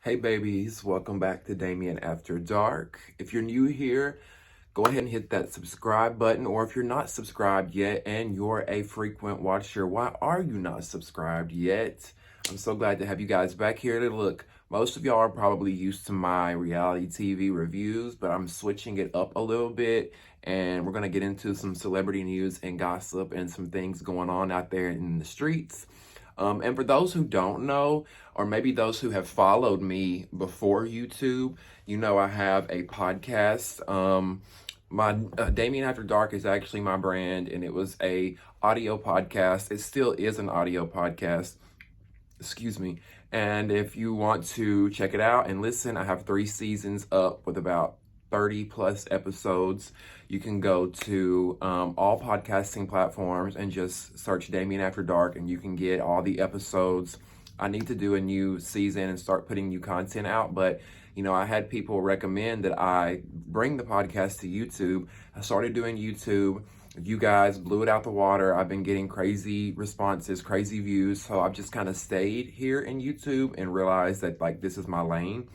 Hey babies, welcome back to Damieon After Dark. If you're new here, go ahead and hit that subscribe button, or if you're not subscribed yet and you're a frequent watcher, why are you not subscribed yet? I'm so glad to have you guys back here. Look, most of y'all are probably used to my reality TV reviews, but I'm switching it up a little bit, and we're going to get into some celebrity news and gossip and some things going on out there in the streets. And for those who don't know, or maybe those who have followed me before YouTube, you know I have a podcast. My Damieon After Dark is actually my brand, and it was a audio podcast. It still is an audio podcast. Excuse me. And if you want to check it out and listen, I have 3 seasons up with about 30 plus episodes. You can go to all podcasting platforms and just search Damieon After Dark, and you can get all the episodes. I need to do a new season and start putting new content out, but you know, I had people recommend that I bring the podcast to YouTube. I started doing YouTube. You guys blew it out the water. I've been getting crazy responses, crazy views. So I've just kind of stayed here in YouTube and realized that like this is my lane.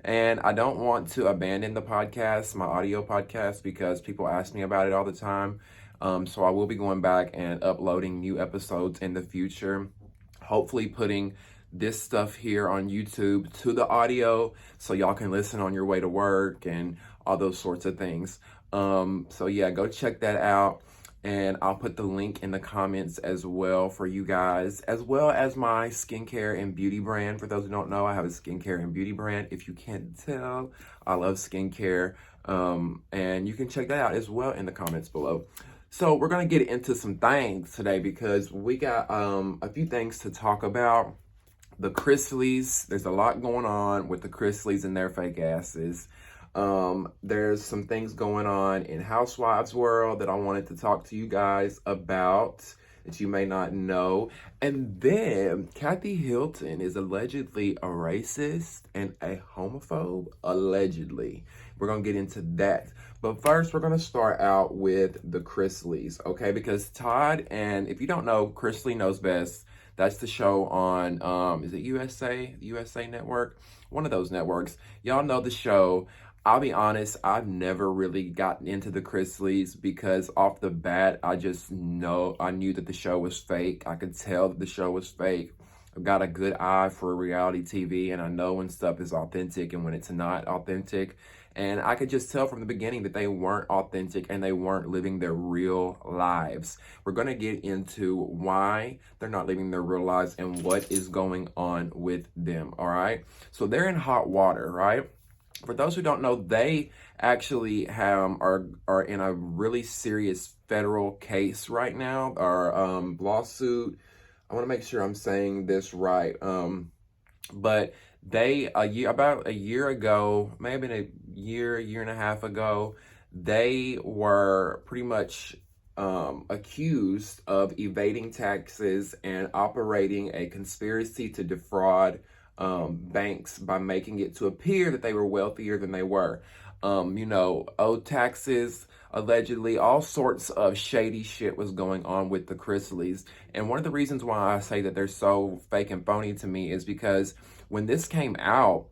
And I don't want to abandon the podcast, my audio podcast, because people ask me about it all the time. So I will be going back and uploading new episodes in the future. Hopefully putting this stuff here on YouTube to the audio so y'all can listen on your way to work and all those sorts of things. So yeah, go check that out. And I'll put the link in the comments as well for you guys, as well as my skincare and beauty brand. For those who don't know, I have a skincare and beauty brand. If you can't tell, I love skincare. And you can check that out as well in the comments below. So we're going to get into some things today because we got a few things to talk about. The Chrisleys, there's a lot going on with the Chrisleys and their fake asses. There's some things going on in Housewives world that I wanted to talk to you guys about that you may not know. And then Kathy Hilton is allegedly a racist and a homophobe, allegedly. We're going to get into that. But first, we're going to start out with the Chrisleys, okay? Because Todd, and if you don't know, Chrisley Knows Best. That's the show on, is it USA Network? One of those networks. Y'all know the show. I'll be honest, I've never really gotten into the Chrisleys because off the bat, I knew that the show was fake. I could tell that the show was fake. I've got a good eye for reality TV, and I know when stuff is authentic and when it's not authentic. And I could just tell from the beginning that they weren't authentic and they weren't living their real lives. We're going to get into why they're not living their real lives and what is going on with them, all right? So they're in hot water, right? For those who don't know, they actually are in a really serious federal case right now, or lawsuit. I want to make sure I'm saying this right. But they about a year ago, maybe a year and a half ago, they were pretty much accused of evading taxes and operating a conspiracy to defraud banks by making it to appear that they were wealthier than they were. Owed taxes, allegedly, all sorts of shady shit was going on with the Chrisleys. And one of the reasons why I say that they're so fake and phony to me is because when this came out,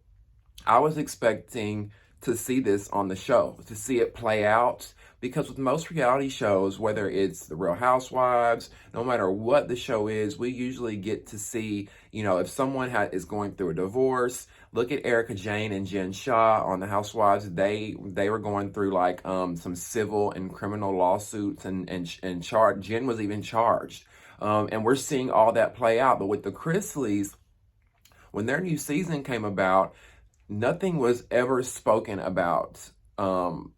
I was expecting to see this on the show, to see it play out. Because with most reality shows, whether it's the Real Housewives, no matter what the show is, we usually get to see, if someone is going through a divorce. Look at Erica Jane and Jen Shaw on the Housewives. They were going through like some civil and criminal lawsuits and charged. Jen was even charged. And we're seeing all that play out. But with the Chrisleys, when their new season came about, nothing was ever spoken about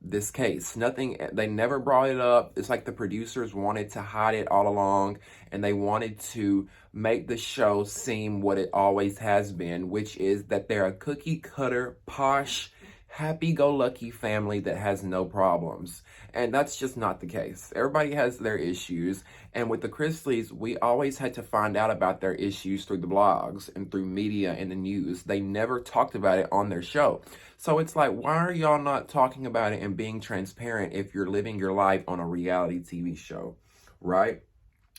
this case. Nothing, they never brought it up. It's like the producers wanted to hide it all along, and they wanted to make the show seem what it always has been, which is that they're a cookie cutter, posh, happy-go-lucky family that has no problems. And that's just not the case. Everybody has their issues. And with the Chrisleys, we always had to find out about their issues through the blogs and through media and the news. They never talked about it on their show. So it's like, why are y'all not talking about it and being transparent if you're living your life on a reality TV show, right?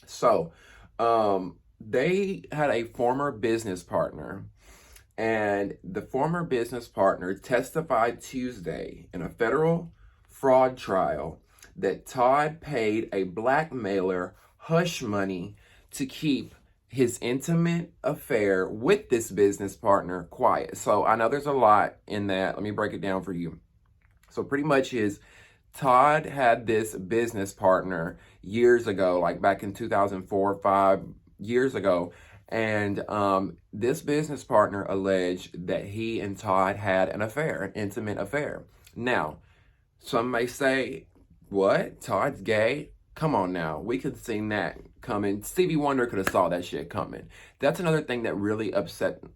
So, they had a former business partner And the former business partner testified Tuesday in a federal fraud trial that Todd paid a blackmailer hush money to keep his intimate affair with this business partner quiet. So I know there's a lot in that. Let me break it down for you. So pretty much is Todd had this business partner years ago, like back in 2004, 5 years ago. And this business partner alleged that he and Todd had an affair, an intimate affair. Now, some may say, what? Todd's gay? Come on now. We could have seen that coming. Stevie Wonder could have saw that shit coming. That's another thing that really I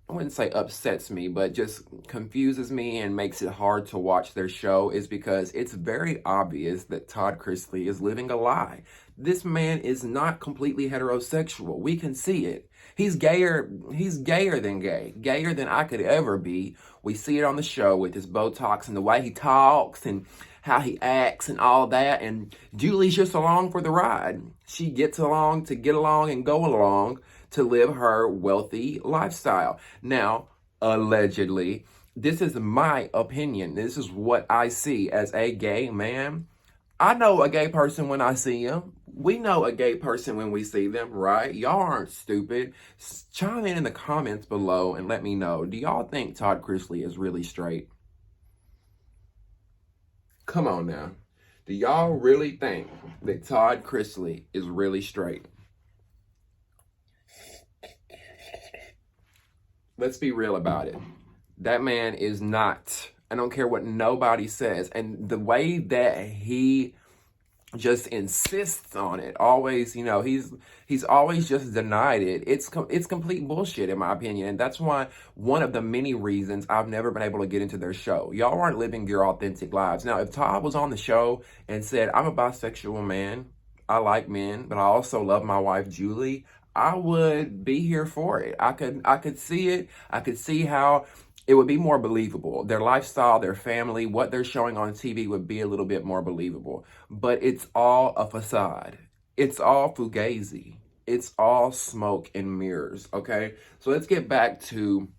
wouldn't say upsets me, but just confuses me and makes it hard to watch their show, is because it's very obvious that Todd Chrisley is living a lie. This man is not completely heterosexual. We can see it. He's gayer than gay. Gayer than I could ever be. We see it on the show with his Botox and the way he talks and how he acts and all that. And Julie's just along for the ride. She gets along to get along and go along to live her wealthy lifestyle. Now, allegedly, this is my opinion. This is what I see as a gay man. I know a gay person when I see him. We know a gay person when we see them, right? Y'all aren't stupid. Chime in the comments below and let me know. Do y'all think Todd Chrisley is really straight? Come on now. Do y'all really think that Todd Chrisley is really straight? Let's be real about it. That man is not. I don't care what nobody says. And the way that he just insists on it, always, he's always just denied it. It's complete bullshit in my opinion. And that's why one of the many reasons I've never been able to get into their show. Y'all aren't living your authentic lives. Now, if Todd was on the show and said, I'm a bisexual man, I like men, but I also love my wife, Julie, I would be here for it. I could see it. I could see how it would be more believable. Their lifestyle, their family, what they're showing on TV would be a little bit more believable. But it's all a facade. It's all fugazi. It's all smoke and mirrors, okay? So let's get back to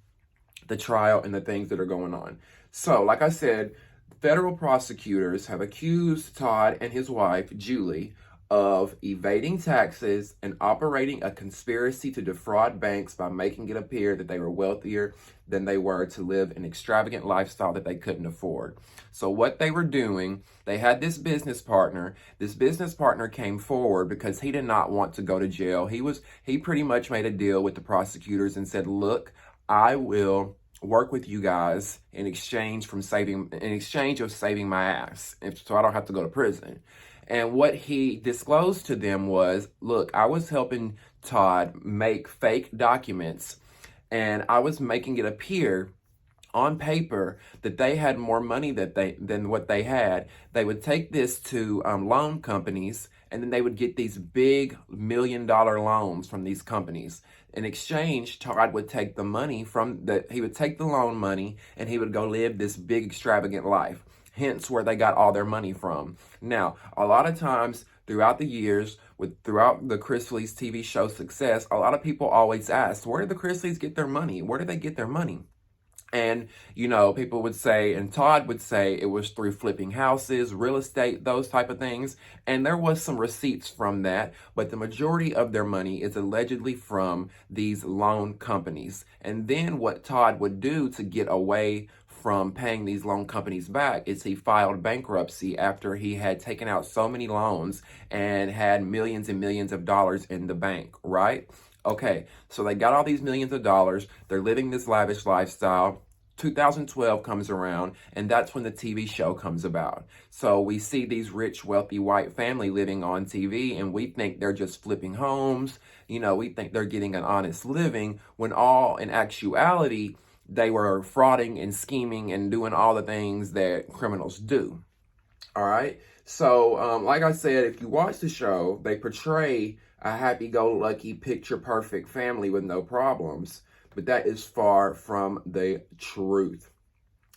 the trial and the things that are going on. So, like I said, federal prosecutors have accused Todd and his wife, Julie, of evading taxes and operating a conspiracy to defraud banks by making it appear that they were wealthier than they were to live an extravagant lifestyle that they couldn't afford. So what they were doing, they had this business partner. This business partner came forward because he did not want to go to jail. He pretty much made a deal with the prosecutors and said, look, I will work with you guys in exchange of saving my ass, so I don't have to go to prison. And what he disclosed to them was, look, I was helping Todd make fake documents, and I was making it appear on paper that they had more money than what they had. They would take this to loan companies, and then they would get these big $1 million loans from these companies. In exchange, Todd would take the money he would take the loan money, and he would go live this big extravagant life. Hence where they got all their money from. Now, a lot of times throughout the years, throughout the Chrisleys TV show success, a lot of people always ask, where did the Chrisleys get their money? Where did they get their money? And, people would say, and Todd would say it was through flipping houses, real estate, those type of things. And there was some receipts from that, but the majority of their money is allegedly from these loan companies. And then what Todd would do to get away from paying these loan companies back is he filed bankruptcy after he had taken out so many loans and had millions and millions of dollars in the bank, right? Okay, so they got all these millions of dollars. They're living this lavish lifestyle. 2012 comes around, and that's when the TV show comes about. So we see these rich, wealthy white family living on TV, and we think they're just flipping homes. We think they're getting an honest living, when all in actuality, they were frauding and scheming and doing all the things that criminals do. All right. So, like I said, if you watch the show, they portray a happy-go-lucky, picture-perfect family with no problems. But that is far from the truth.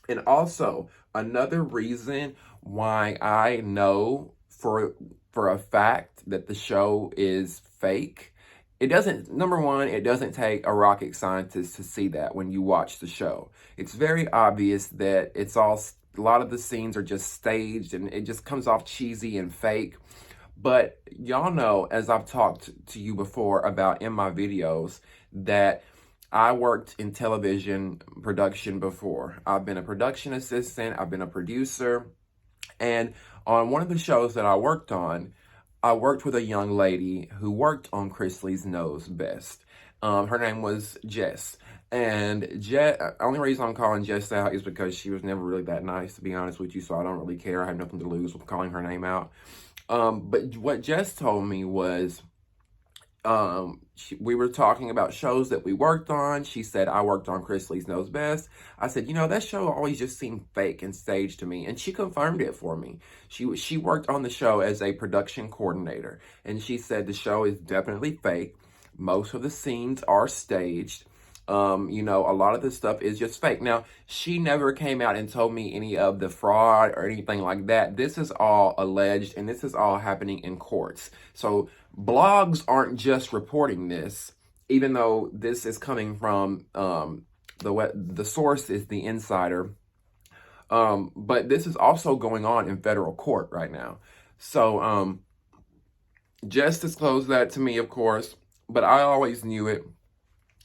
And also, another reason why I know for a fact that the show is fake it doesn't, number one, it doesn't take a rocket scientist to see that when you watch the show. It's very obvious that a lot of the scenes are just staged and it just comes off cheesy and fake. But y'all know, as I've talked to you before about in my videos, that I worked in television production before. I've been a production assistant, I've been a producer, and on one of the shows that I worked on, I worked with a young lady who worked on Chrisley's Knows Best. Her name was Jess. And only reason I'm calling Jess out is because she was never really that nice, to be honest with you, so I don't really care. I have nothing to lose with calling her name out. But what Jess told me was, we were talking about shows that we worked on. She said, I worked on Chrisley's Knows Best. I said, that show always just seemed fake and staged to me. And she confirmed it for me. She worked on the show as a production coordinator. And she said the show is definitely fake. Most of the scenes are staged. A lot of this stuff is just fake. Now, she never came out and told me any of the fraud or anything like that. This is all alleged, and this is all happening in courts. So blogs aren't just reporting this, even though this is coming from the source is the insider. But this is also going on in federal court right now. So Jess disclosed that to me, of course, but I always knew it.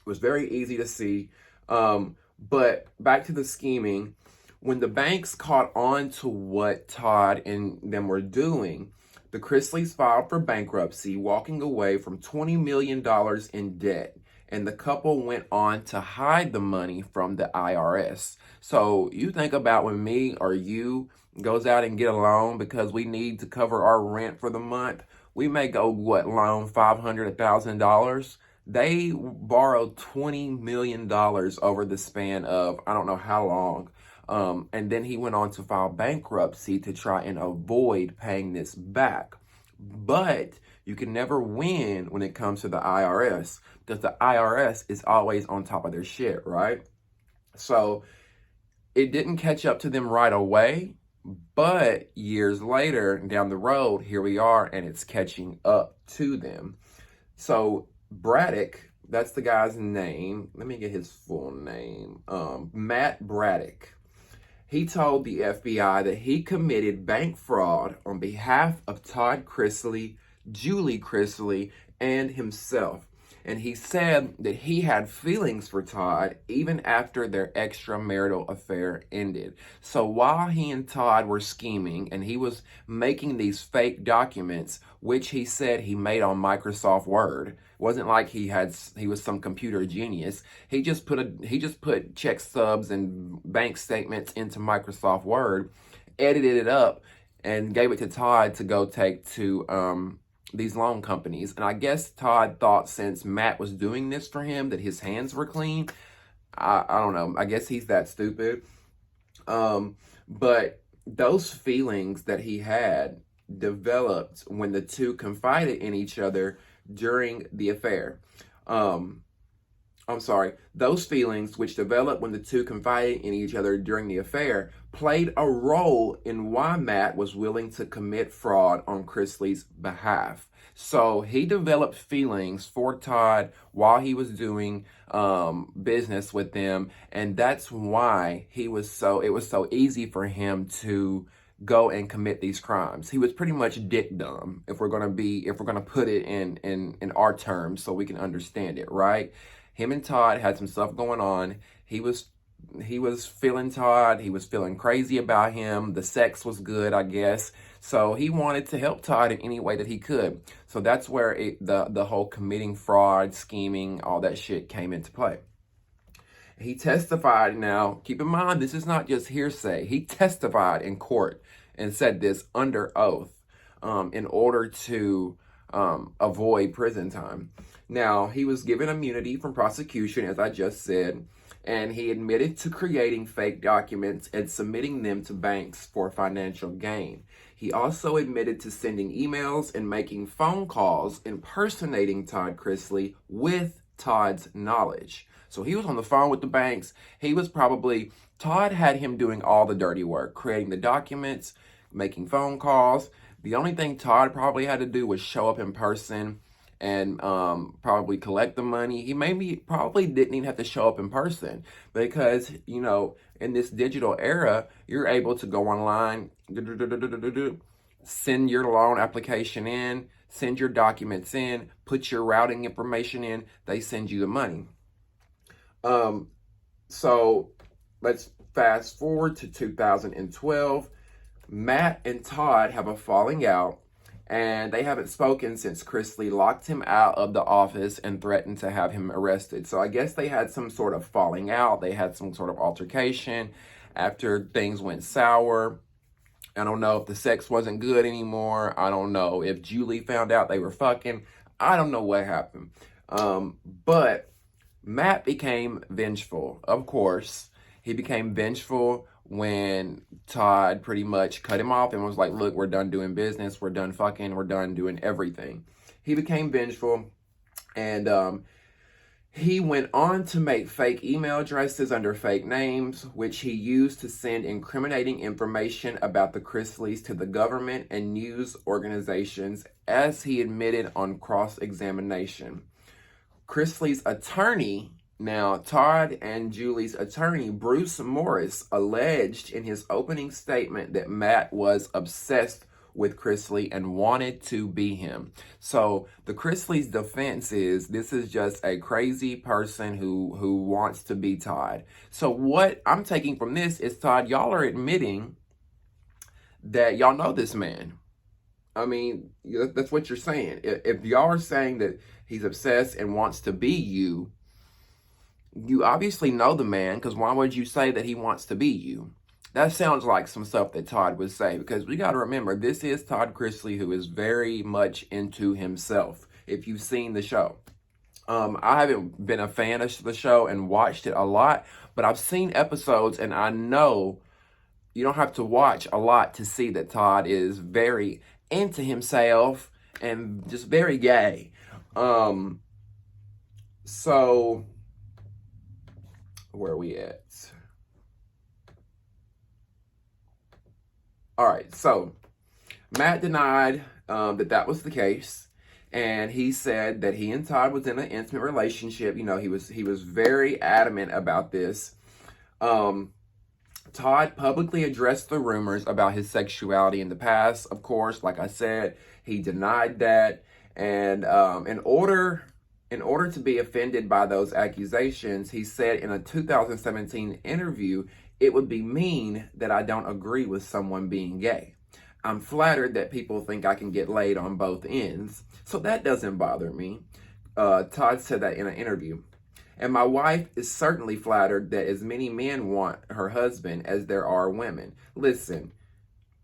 It was very easy to see. But back to the scheming, when the banks caught on to what Todd and them were doing, the Chrisleys filed for bankruptcy, walking away from $20 million in debt. And the couple went on to hide the money from the IRS. So you think about when me or you goes out and get a loan because we need to cover our rent for the month. We may go, loan $500, $1,000. They borrowed $20 million over the span of, I don't know how long. And then he went on to file bankruptcy to try and avoid paying this back. But you can never win when it comes to the IRS, because the IRS is always on top of their shit, right? So it didn't catch up to them right away, but years later down the road, here we are, and it's catching up to them. So Braddock, that's the guy's name. Let me get his full name. Matt Braddock. He told the FBI that he committed bank fraud on behalf of Todd Chrisley, Julie Chrisley, and himself. And he said that he had feelings for Todd even after their extramarital affair ended. So while he and Todd were scheming and he was making these fake documents, which he said he made on Microsoft Word, wasn't like he was some computer genius. He just put check stubs and bank statements into Microsoft Word, edited it up, and gave it to Todd to go take to these loan companies. And I guess Todd thought, since Matt was doing this for him, that his hands were clean. I don't know. I guess he's that stupid. But those feelings that he had developed when the two confided in each other during the affair. Those feelings, which developed when the two confided in each other during the affair, played a role in why Matt was willing to commit fraud on Chrisley's behalf. So he developed feelings for Todd while he was doing business with them, and that's why it was so easy for him to go and commit these crimes. He was pretty much dick dumb, if we're gonna put it in our terms so we can understand it, right? Him and Todd had some stuff going on. He was feeling Todd. He was feeling crazy about him. The sex was good, I guess. So he wanted to help Todd in any way that he could. So that's where the whole committing fraud, scheming, all that shit came into play. He testified. Now, keep in mind, this is not just hearsay. He testified in court and said this under oath in order to avoid prison time. Now, he was given immunity from prosecution, as I just said, and he admitted to creating fake documents and submitting them to banks for financial gain. He also admitted to sending emails and making phone calls impersonating Todd Chrisley with Todd's knowledge. So he was on the phone with the banks. Todd had him doing all the dirty work, creating the documents, making phone calls. The only thing Todd probably had to do was show up in person and probably collect the money. He probably didn't even have to show up in person because, in this digital era, you're able to go online, send your loan application in, send your documents in, put your routing information in, they send you the money. So let's fast forward to 2012. Matt and Todd have a falling out, and they haven't spoken since Chrisley locked him out of the office and threatened to have him arrested. So I guess they had some sort of falling out. They had some sort of altercation after things went sour. I don't know if the sex wasn't good anymore. I don't know if Julie found out they were fucking. I don't know what happened. But Matt became vengeful, of course. He became vengeful when Todd pretty much cut him off and was like, look, we're done doing business. We're done fucking. We're done doing everything. He became vengeful, and he went on to make fake email addresses under fake names, which he used to send incriminating information about the Chrisleys to the government and news organizations, as he admitted on cross-examination. Chrisley's attorney, now Todd and Julie's attorney, Bruce Morris, alleged in his opening statement that Matt was obsessed with Chrisley and wanted to be him. So the Chrisley's defense is this is just a crazy person who wants to be Todd. So what I'm taking from this is, Todd, y'all are admitting that y'all know this man. I mean, that's what you're saying. If y'all are saying that he's obsessed and wants to be you, you obviously know the man, because why would you say that he wants to be you? That sounds like some stuff that Todd would say, because we got to remember, this is Todd Chrisley, who is very much into himself, if you've seen the show. I haven't been a fan of the show and watched it a lot, but I've seen episodes, and I know you don't have to watch a lot to see that Todd is very into himself and just very gay. So where are we at? All right, so Matt denied that was the case, and he said that he and Todd was in an intimate relationship. He was very adamant about this. Todd publicly addressed the rumors about his sexuality in the past. Of course, like I said, he denied that, and in order to be offended by those accusations, he said in a 2017 interview, "It would be mean that I don't agree with someone being gay. I'm flattered that people think I can get laid on both ends, so that doesn't bother me." Todd said that in an interview. "And my wife is certainly flattered that as many men want her husband as there are women." Listen,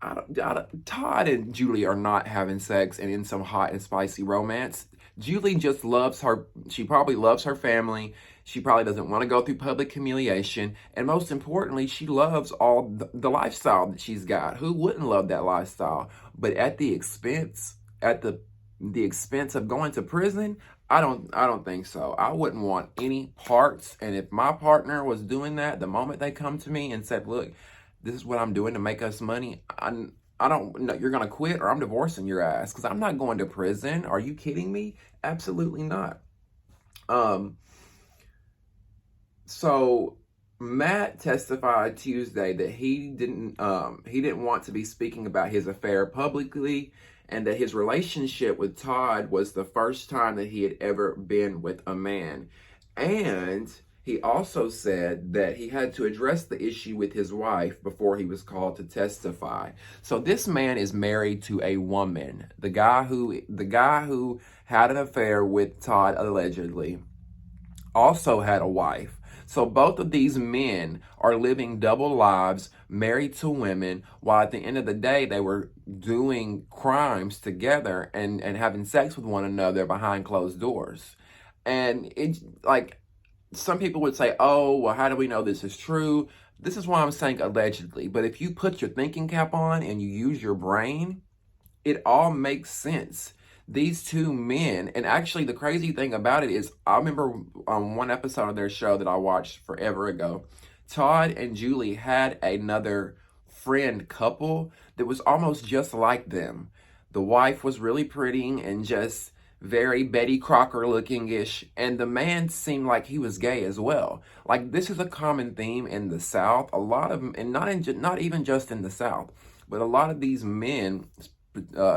Todd and Julie are not having sex and in some hot and spicy romance. Julie just loves her. She probably loves her family. She probably doesn't want to go through public humiliation. And most importantly, she loves all the lifestyle that she's got. Who wouldn't love that lifestyle? But at the expense of going to prison, I don't think so. I wouldn't want any parts. And if my partner was doing that, the moment they come to me and said, "Look, this is what I'm doing to make us money," I don't know, you're going to quit or I'm divorcing your ass, because I'm not going to prison. Are you kidding me? Absolutely not. So Matt testified Tuesday that he didn't want to be speaking about his affair publicly, and that his relationship with Todd was the first time that he had ever been with a man. And he also said that he had to address the issue with his wife before he was called to testify. So this man is married to a woman. The guy who had an affair with Todd allegedly also had a wife. So both of these men are living double lives, married to women, while at the end of the day, they were doing crimes together and having sex with one another behind closed doors. And it's like, some people would say, "Oh, well, how do we know this is true?" This is why I'm saying allegedly. But if you put your thinking cap on and you use your brain, it all makes sense. These two men, and actually the crazy thing about it is, I remember on one episode of their show that I watched forever ago, Todd and Julie had another friend couple that was almost just like them. The wife was really pretty and just very Betty Crocker looking-ish, and the man seemed like he was gay as well. Like, this is a common theme in the South. A lot of, and not even just in the South, but a lot of these men,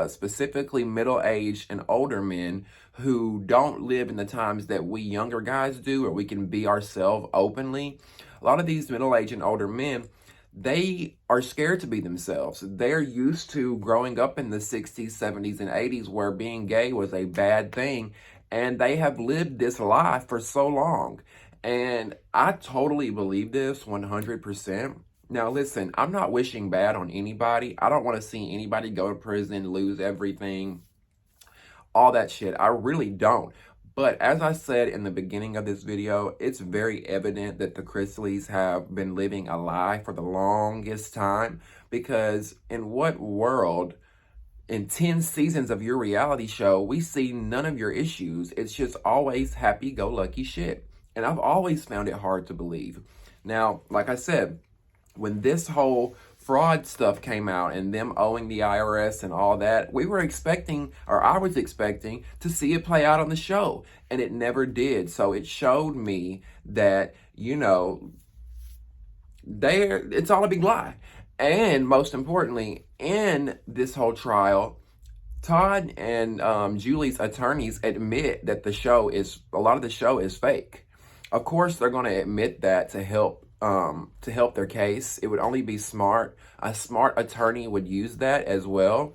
specifically middle-aged and older men who don't live in the times that we younger guys do, or we can be ourselves openly. A lot of these middle-aged and older men, they are scared to be themselves. They're used to growing up in the 60s, 70s, and 80s where being gay was a bad thing. And they have lived this life for so long. And I totally believe this 100%. Now, listen, I'm not wishing bad on anybody. I don't want to see anybody go to prison, lose everything, all that shit. I really don't. But as I said in the beginning of this video, it's very evident that the Chrisleys have been living a lie for the longest time, because in what world, in 10 seasons of your reality show, we see none of your issues? It's just always happy-go-lucky shit. And I've always found it hard to believe. Now, like I said, when this whole fraud stuff came out and them owing the IRS and all that, we were expecting, or I was expecting, to see it play out on the show, and it never did. So it showed me that, you know, it's all a big lie. And most importantly, in this whole trial, Todd and Julie's attorneys admit that a lot of the show is fake. Of course, they're going to admit that to help their case. It would only be smart. A smart attorney would use that as well,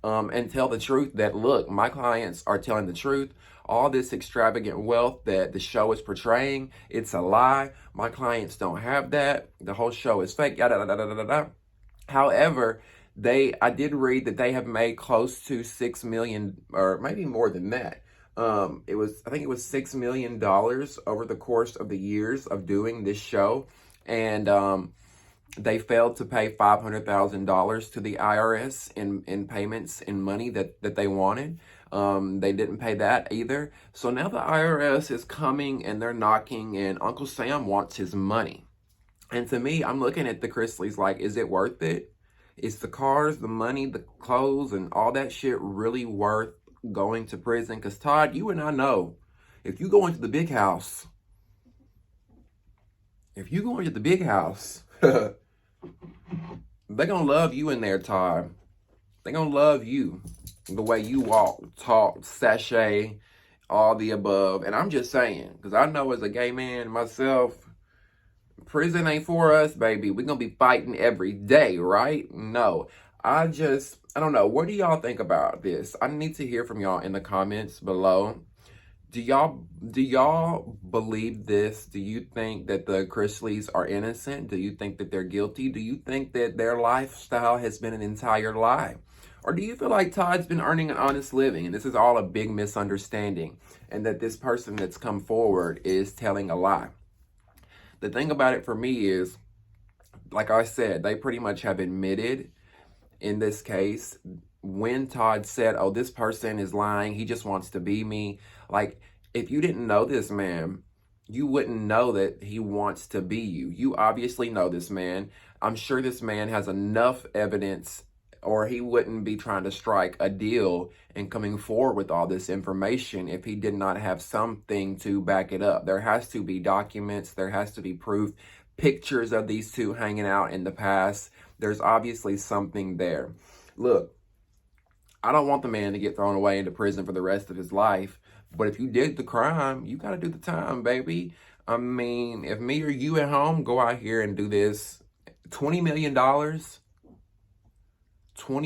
and tell the truth that, look, my clients are telling the truth. All this extravagant wealth that the show is portraying, it's a lie. My clients don't have that. The whole show is fake. Yada, yada, yada, yada. However, I did read that they have made close to $6 million, or maybe more than that. I think it was $6 million over the course of the years of doing this show. And they failed to pay $500,000 to the IRS in payments, in money that they wanted. They didn't pay that either. So now the IRS is coming and they're knocking, and Uncle Sam wants his money. And to me, I'm looking at the Chrisleys like, is it worth it? Is the cars, the money, the clothes, and all that shit really worth going to prison? Because Todd, you and I know, if you go into the big house, they're gonna love you in there, Todd. They're gonna love you. The way you walk, talk, sashay, all the above. And I'm just saying, because I know as a gay man myself, prison ain't for us, baby. We're gonna be fighting every day, right? No. I don't know. What do y'all think about this? I need to hear from y'all in the comments below. Do y'all believe this? Do you think that the Chrisleys are innocent? Do you think that they're guilty? Do you think that their lifestyle has been an entire lie? Or do you feel like Todd's been earning an honest living and this is all a big misunderstanding, and that this person that's come forward is telling a lie? The thing about it for me is, like I said, they pretty much have admitted in this case, when Todd said, oh, this person is lying, he just wants to be me. Like, if you didn't know this man, you wouldn't know that he wants to be you. You obviously know this man. I'm sure this man has enough evidence, or he wouldn't be trying to strike a deal and coming forward with all this information if he did not have something to back it up. There has to be documents. There has to be proof, pictures of these two hanging out in the past. There's obviously something there. Look, I don't want the man to get thrown away into prison for the rest of his life. But if you did the crime, you got to do the time, baby. I mean, if me or you at home go out here and do this, $20 million, $20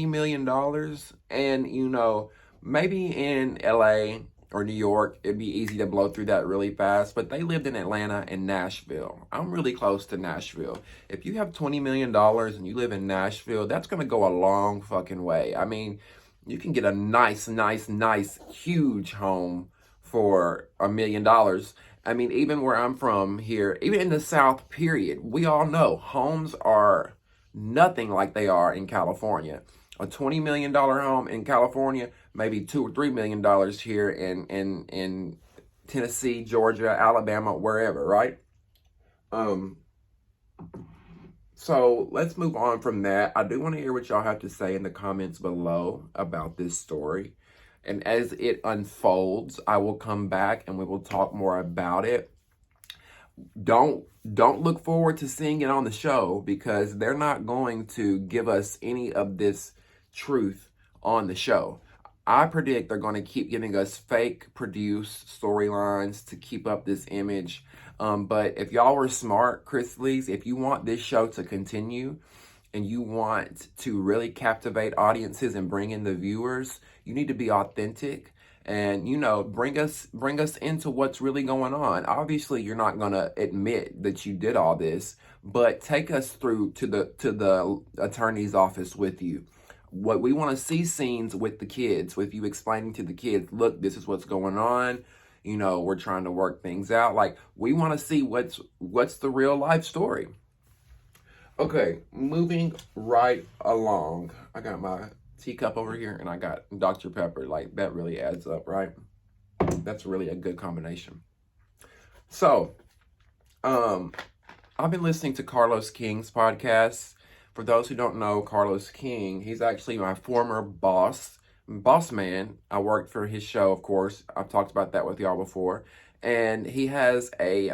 million, and, you know, maybe in LA or New York, it'd be easy to blow through that really fast, but they lived in Atlanta and Nashville. I'm really close to Nashville. If you have $20 million and you live in Nashville, that's going to go a long fucking way. I mean, you can get a nice, huge home for $1 million. I mean, even where I'm from here, even in the South, period, we all know homes are nothing like they are in California. A $20 million home in California, maybe $2 or $3 million here in Tennessee, Georgia, Alabama, wherever, right? So let's move on from that. I do want to hear what y'all have to say in the comments below about this story. And as it unfolds, I will come back and we will talk more about it. Don't look forward to seeing it on the show, because they're not going to give us any of this truth on the show. I predict they're going to keep giving us fake produced storylines to keep up this image. But if y'all were smart, Chrisleys, if you want this show to continue and you want to really captivate audiences and bring in the viewers, you need to be authentic and, you know, bring us into what's really going on. Obviously, you're not going to admit that you did all this, but take us through to the attorney's office with you. What we want to see scenes with the kids, with you explaining to the kids, look, this is what's going on. You know, we're trying to work things out. Like, we want to see what's the real life story. Okay, moving right along. I got my teacup over here and I got Dr. Pepper. Like, that really adds up, right? That's really a good combination. So, I've been listening to Carlos King's podcast. For those who don't know, Carlos King, he's actually my former boss man. I worked for his show, of course. I've talked about that with y'all before. And he has a,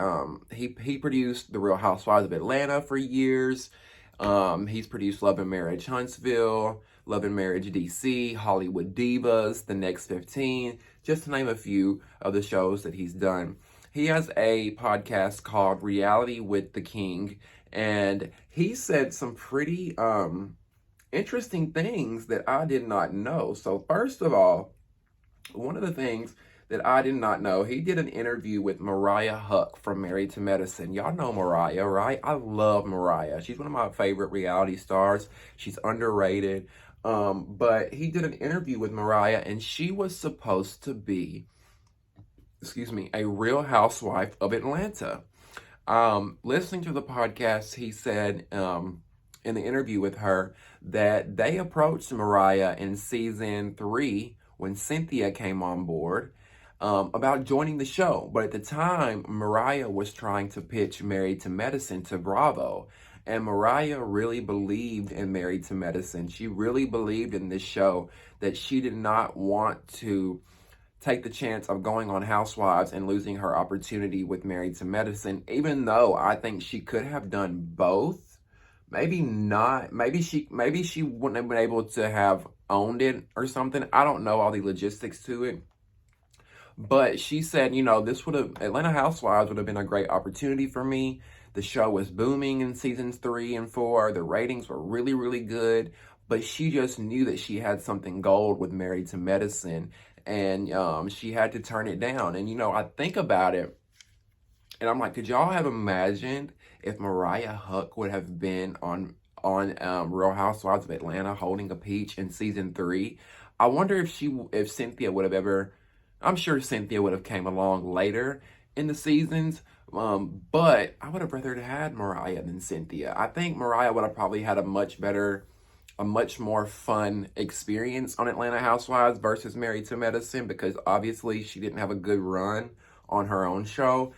he produced the Real Housewives of Atlanta for years. He's produced Love and Marriage Huntsville, Love and Marriage DC, Hollywood Divas, The Next 15, just to name a few of the shows that he's done. He has a podcast called Reality with the King, and he said some pretty interesting things that I did not know. So first of all, one of the things that I did not know, he did an interview with Mariah Huq from Married to Medicine. Y'all know Mariah, right? I love Mariah. She's one of my favorite reality stars. She's underrated. But he did an interview with Mariah, and she was supposed to be, a Real Housewife of Atlanta. Listening to the podcast, he said in the interview with her that they approached Mariah in season 3 when Cynthia came on board about joining the show. But at the time, Mariah was trying to pitch Married to Medicine to Bravo. And Mariah really believed in Married to Medicine. She really believed in this show, that she did not want to take the chance of going on Housewives and losing her opportunity with Married to Medicine, even though I think she could have done both. Maybe not. Maybe she wouldn't have been able to have owned it or something. I don't know all the logistics to it. But she said, you know, Atlanta Housewives would have been a great opportunity for me. The show was booming in seasons 3 and 4. The ratings were really, really good. But she just knew that she had something gold with Married to Medicine. And she had to turn it down. And, you know, I think about it. And I'm like, could y'all have imagined if Mariah Huq would have been on Real Housewives of Atlanta holding a peach in season 3? I wonder if Cynthia would have ever... I'm sure Cynthia would have came along later in the seasons, but I would have rather had Mariah than Cynthia. I think Mariah would have probably had a much more fun experience on Atlanta Housewives versus Married to Medicine, because obviously she didn't have a good run on her own show.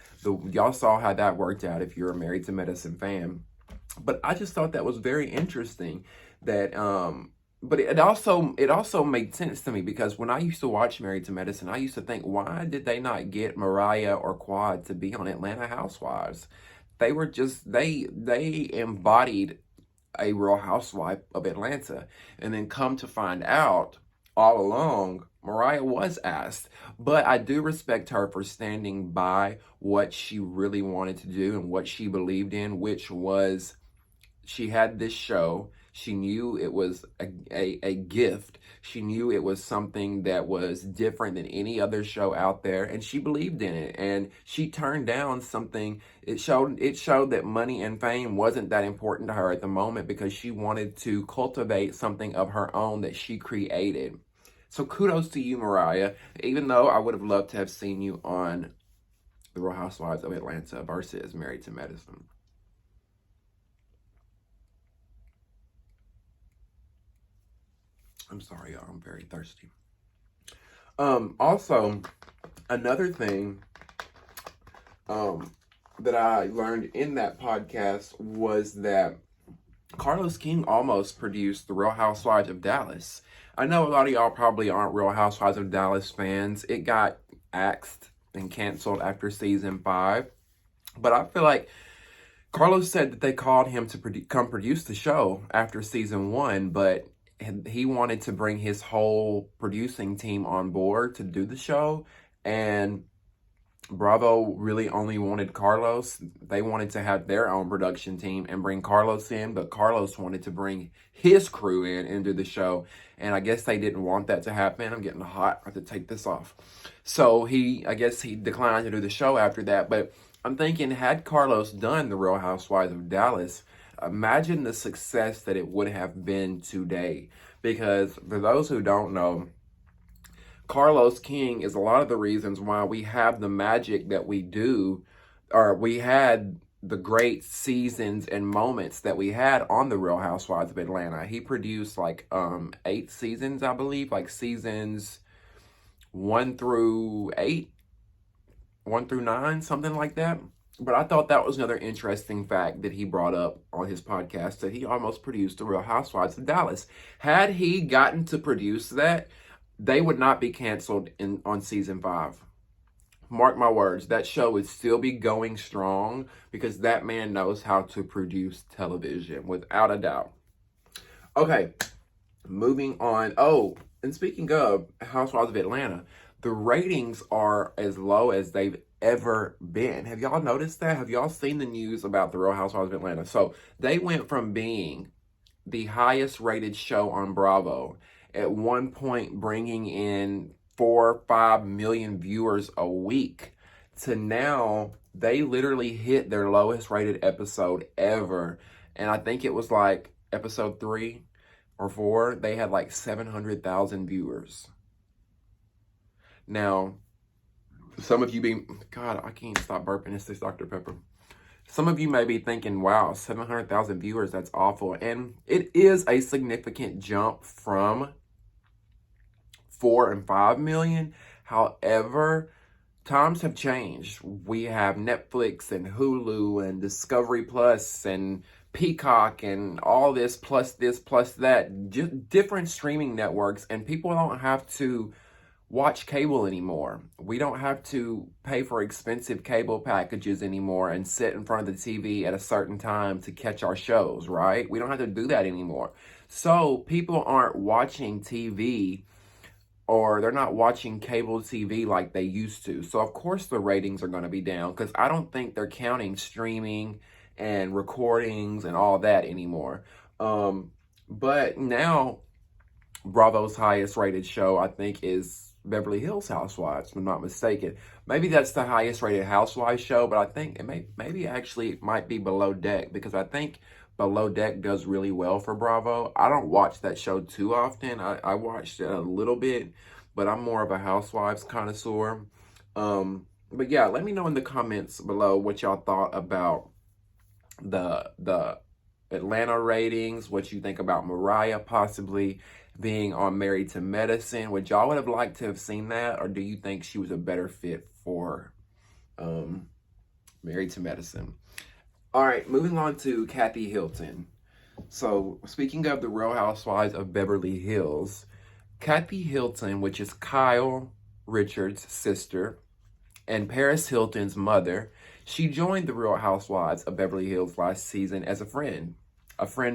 Y'all saw how that worked out if you're a Married to Medicine fan. But I just thought that was very interesting that... But it also made sense to me, because when I used to watch Married to Medicine, I used to think, why did they not get Mariah or Quad to be on Atlanta Housewives? They were just, they embodied a Real Housewife of Atlanta. And then come to find out, all along, Mariah was asked. But I do respect her for standing by what she really wanted to do and what she believed in, which was, she had this show. She knew it was a gift. She knew it was something that was different than any other show out there, and she believed in it. And she turned down something. It showed that money and fame wasn't that important to her at the moment, because she wanted to cultivate something of her own that she created. So kudos to you, Mariah, even though I would have loved to have seen you on The Real Housewives of Atlanta versus Married to Medicine. I'm sorry, y'all. I'm very thirsty. Also, another thing that I learned in that podcast was that Carlos King almost produced The Real Housewives of Dallas. I know a lot of y'all probably aren't Real Housewives of Dallas fans. It got axed and canceled after season 5. But I feel like Carlos said that they called him to come produce the show after season 1, but he wanted to bring his whole producing team on board to do the show. And Bravo really only wanted Carlos. They wanted to have their own production team and bring Carlos in, but Carlos wanted to bring his crew in and do the show. And I guess they didn't want that to happen. I'm getting hot. I have to take this off. So I guess he declined to do the show after that. But I'm thinking, had Carlos done The Real Housewives of Dallas, imagine the success that it would have been today. Because for those who don't know, Carlos King is a lot of the reasons why we have the magic that we do, or we had the great seasons and moments that we had on The Real Housewives of Atlanta. He produced like 8 seasons, I believe, like seasons 1 through 8, 1 through 9, something like that. But I thought that was another interesting fact that he brought up on his podcast, that he almost produced The Real Housewives of Dallas. Had he gotten to produce that, they would not be canceled on season 5. Mark my words, that show would still be going strong because that man knows how to produce television, without a doubt. Okay, moving on. Oh, and speaking of Housewives of Atlanta, the ratings are as low as they've ever been. Have y'all noticed that? Have y'all seen the news about the Real Housewives of Atlanta? So they went from being the highest rated show on Bravo, at one point bringing in 4 or 5 million viewers a week, to now they literally hit their lowest rated episode ever. And I think it was like episode 3 or 4, they had like 700,000 viewers. Now, some of you God, I can't stop burping. It's this Dr. Pepper. Some of you may be thinking, wow, 700,000 viewers, that's awful. And it is a significant jump from 4 and 5 million. However, times have changed. We have Netflix and Hulu and Discovery Plus and Peacock and all this plus that, just different streaming networks, and people don't have to watch cable anymore. We don't have to pay for expensive cable packages anymore and sit in front of the TV at a certain time to catch our shows, right? We don't have to do that anymore. So people aren't watching TV, or they're not watching cable TV like they used to. So of course the ratings are going to be down, because I don't think they're counting streaming and recordings and all that anymore. But now Bravo's highest rated show, I think, is Beverly Hills Housewives, if I'm not mistaken. Maybe that's the highest rated Housewives show, but I think maybe actually it might be Below Deck, because I think Below Deck does really well for Bravo. I don't watch that show too often. I watched it a little bit, but I'm more of a Housewives connoisseur. But yeah, let me know in the comments below what y'all thought about the Atlanta ratings, what you think about Mariah possibly being on Married to Medicine. Would y'all would have liked to have seen that, or do you think she was a better fit for Married to Medicine? All right, moving on to Kathy Hilton. So speaking of the Real Housewives of Beverly Hills, Kathy Hilton, which is Kyle Richards' sister and Paris Hilton's mother, she joined the Real Housewives of Beverly Hills last season as a friend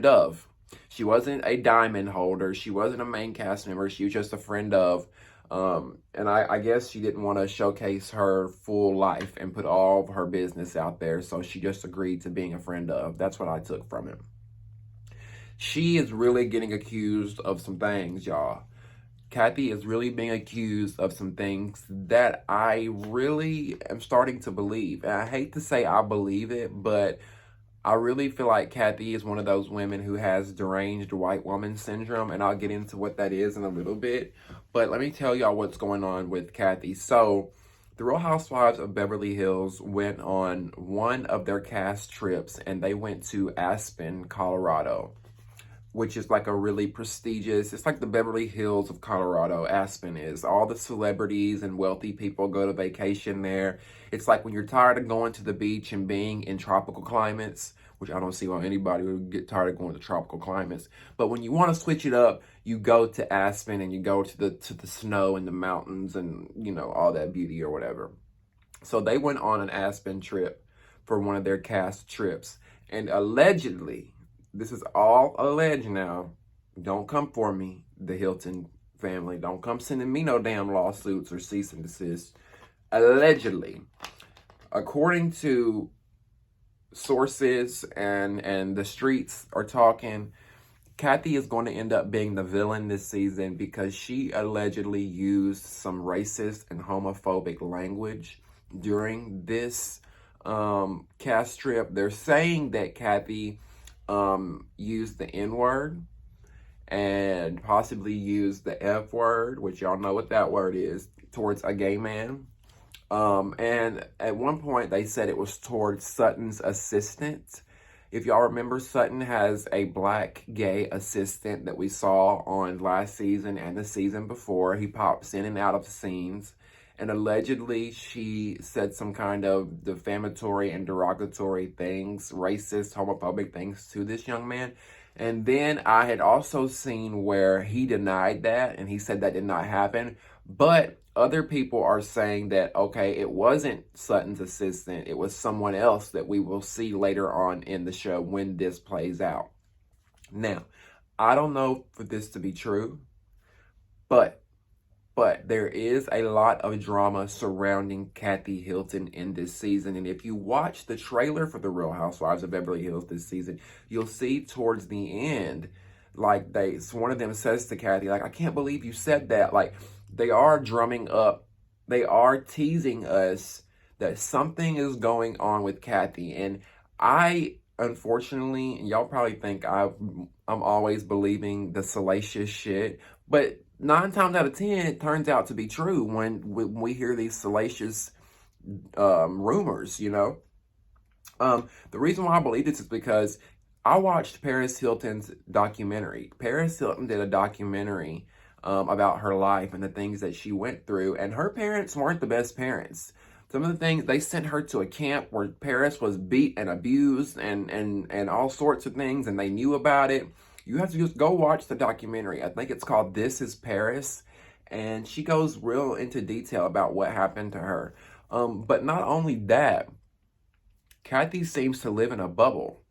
of. She wasn't a diamond holder. She wasn't a main cast member. She was just a friend of. And I guess she didn't want to showcase her full life and put all of her business out there. So she just agreed to being a friend of. That's what I took from it. She is really getting accused of some things, y'all. Kathy is really being accused of some things that I really am starting to believe. And I hate to say I believe it, but I really feel like Kathy is one of those women who has deranged white woman syndrome, and I'll get into what that is in a little bit. But let me tell y'all what's going on with Kathy. So, the Real Housewives of Beverly Hills went on one of their cast trips, and they went to Aspen, Colorado, which is like a really prestigious, it's like the Beverly Hills of Colorado. Aspen is. All the celebrities and wealthy people go to vacation there. It's like when you're tired of going to the beach and being in tropical climates, which I don't see why anybody would get tired of going to tropical climates. But when you want to switch it up, you go to Aspen and you go to the snow and the mountains and, you know, all that beauty or whatever. So they went on an Aspen trip for one of their cast trips. And allegedly, this is all alleged now. Don't come for me, the Hilton family. Don't come sending me no damn lawsuits or cease and desist. Allegedly, according to sources and the streets are talking, Kathy is going to end up being the villain this season because she allegedly used some racist and homophobic language during this cast trip. They're saying that Kathy used the N-word and possibly used the F word, which y'all know what that word is, towards a gay man. And at one point they said it was towards Sutton's assistant. If y'all remember, Sutton has a black gay assistant that we saw on last season and the season before. He pops in and out of scenes. And allegedly, she said some kind of defamatory and derogatory things, racist, homophobic things to this young man. And then I had also seen where he denied that and he said that did not happen. But other people are saying that, okay, it wasn't Sutton's assistant. It was someone else that we will see later on in the show when this plays out. Now, I don't know for this to be true, but there is a lot of drama surrounding Kathy Hilton in this season. And if you watch the trailer for the Real Housewives of Beverly Hills this season, you'll see towards the end, like one of them says to Kathy, like, I can't believe you said that. Like, they are drumming up, they are teasing us that something is going on with Kathy. And I, unfortunately, and y'all probably think I'm always believing the salacious shit, but 9 times out of 10, it turns out to be true when we hear these salacious rumors, you know. The reason why I believe this is because I watched Paris Hilton's documentary. Paris Hilton did a documentary about her life and the things that she went through, and her parents weren't the best parents. Some of the things, they sent her to a camp where Paris was beat and abused and all sorts of things, and they knew about it. You have to just go watch the documentary. I think it's called This Is Paris. And she goes real into detail about what happened to her. But not only that, Kathy seems to live in a bubble.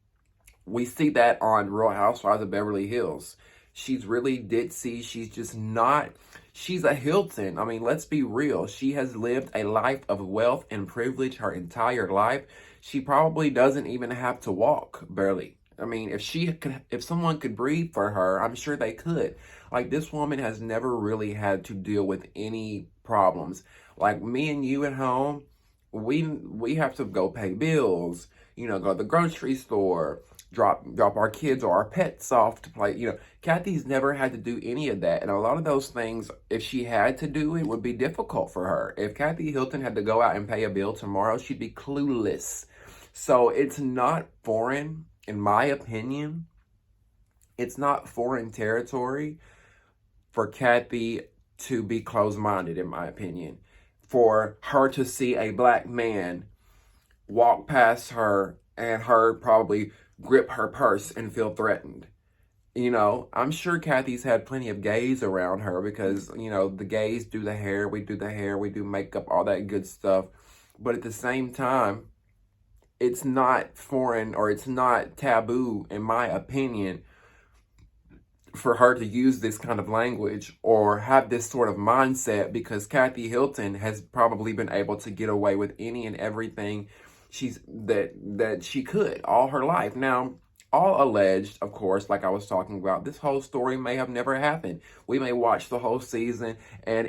We see that on Real Housewives of Beverly Hills. She's really ditzy. She's just not, she's a Hilton. I mean, let's be real. She has lived a life of wealth and privilege her entire life. She probably doesn't even have to walk, barely. I mean, if someone could breathe for her, I'm sure they could. Like, this woman has never really had to deal with any problems. Like, me and you at home, we have to go pay bills, you know, go to the grocery store, drop our kids or our pets off to play. You know, Kathy's never had to do any of that. And a lot of those things, if she had to do it, would be difficult for her. If Kathy Hilton had to go out and pay a bill tomorrow, she'd be clueless. So it's not foreign. In my opinion, it's not foreign territory for Kathy to be closed-minded, in my opinion. For her to see a black man walk past her and her probably grip her purse and feel threatened. You know, I'm sure Kathy's had plenty of gays around her because, you know, the gays do the hair, we do makeup, all that good stuff. But at the same time, it's not foreign or it's not taboo, in my opinion, for her to use this kind of language or have this sort of mindset, because Kathy Hilton has probably been able to get away with any and everything that she could all her life. Now, all alleged, of course, like I was talking about, this whole story may have never happened. We may watch the whole season and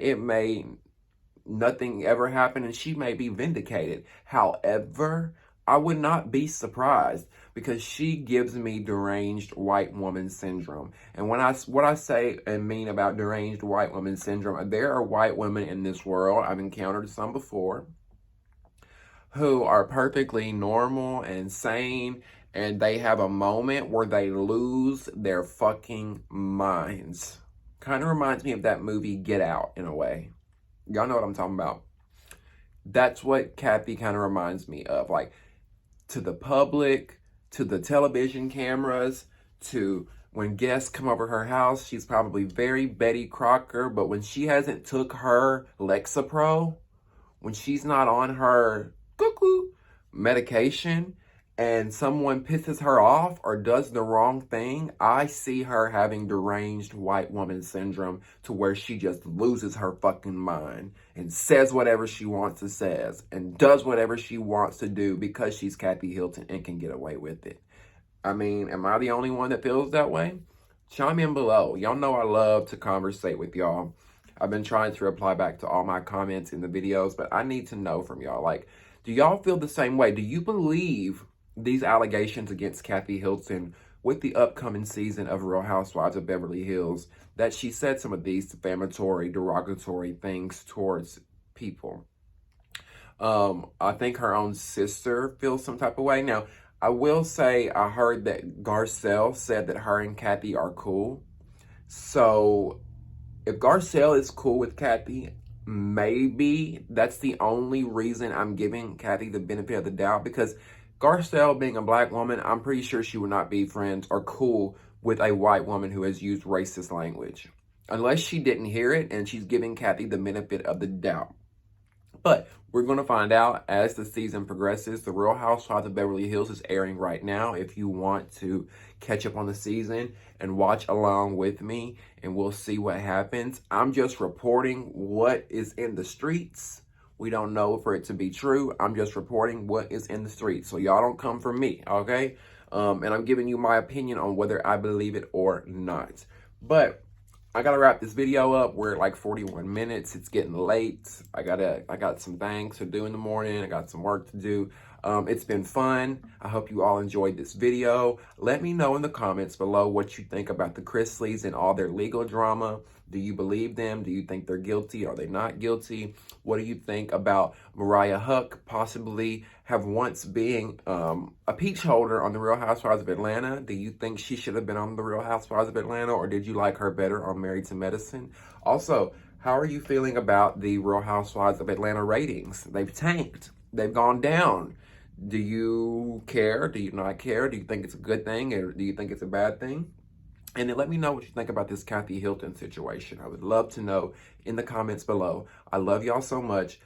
nothing ever happen and she may be vindicated. However, I would not be surprised because she gives me deranged white woman syndrome. And what I say and mean about deranged white woman syndrome, there are white women in this world, I've encountered some before, who are perfectly normal and sane, and they have a moment where they lose their fucking minds. Kind of reminds me of that movie Get Out in a way. Y'all know what I'm talking about. That's what Kathy kind of reminds me of. Like, to the public, to the television cameras, to when guests come over her house. She's probably very Betty Crocker, but when she hasn't took her Lexapro, when she's not on her cuckoo medication, and someone pisses her off or does the wrong thing, I see her having deranged white woman syndrome to where she just loses her fucking mind and says whatever she wants to say and does whatever she wants to do because she's Kathy Hilton and can get away with it. I mean, am I the only one that feels that way? Chime in below. Y'all know I love to conversate with y'all. I've been trying to reply back to all my comments in the videos, but I need to know from y'all. Like, do y'all feel the same way? Do you believe these allegations against Kathy Hilton with the upcoming season of Real Housewives of Beverly Hills, that she said some of these defamatory, derogatory things towards people? I think her own sister feels some type of way. Now, I will say I heard that Garcelle said that her and Kathy are cool. So if Garcelle is cool with Kathy, maybe that's the only reason I'm giving Kathy the benefit of the doubt, because Garcelle, being a black woman, I'm pretty sure she would not be friends or cool with a white woman who has used racist language. Unless she didn't hear it and she's giving Kathy the benefit of the doubt. But we're going to find out as the season progresses. The Real Housewives of Beverly Hills is airing right now. If you want to catch up on the season and watch along with me, and we'll see what happens. I'm just reporting what is in the streets. We don't know for it to be true. I'm just reporting what is in the streets. So y'all don't come for me, okay? And I'm giving you my opinion on whether I believe it or not. But I gotta wrap this video up. We're at like 41 minutes. It's getting late. I got some things to do in the morning. I got some work to do. It's been fun. I hope you all enjoyed this video. Let me know in the comments below what you think about the Chrisleys and all their legal drama. Do you believe them? Do you think they're guilty? Are they not guilty? What do you think about Mariah Huq possibly have once being a peach holder on the Real Housewives of Atlanta? Do you think she should have been on the Real Housewives of Atlanta, or did you like her better on Married to Medicine? Also, how are you feeling about the Real Housewives of Atlanta ratings? They've tanked. They've gone down. Do you care? Do you not care? Do you think it's a good thing, or do you think it's a bad thing? And then let me know what you think about this Kathy Hilton situation. I would love to know in the comments below. I love y'all so much.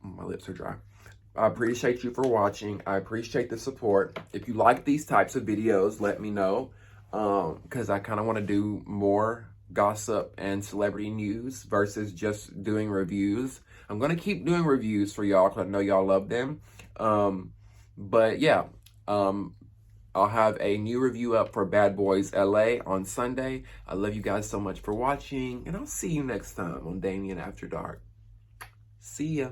My lips are dry. I appreciate you for watching. I appreciate the support. If you like these types of videos, let me know. Because I kind of want to do more gossip and celebrity news versus just doing reviews. I'm going to keep doing reviews for y'all because I know y'all love them. But yeah, I'll have a new review up for Bad Boys LA on Sunday. I love you guys so much for watching, and I'll see you next time on Damieon After Dark. See ya.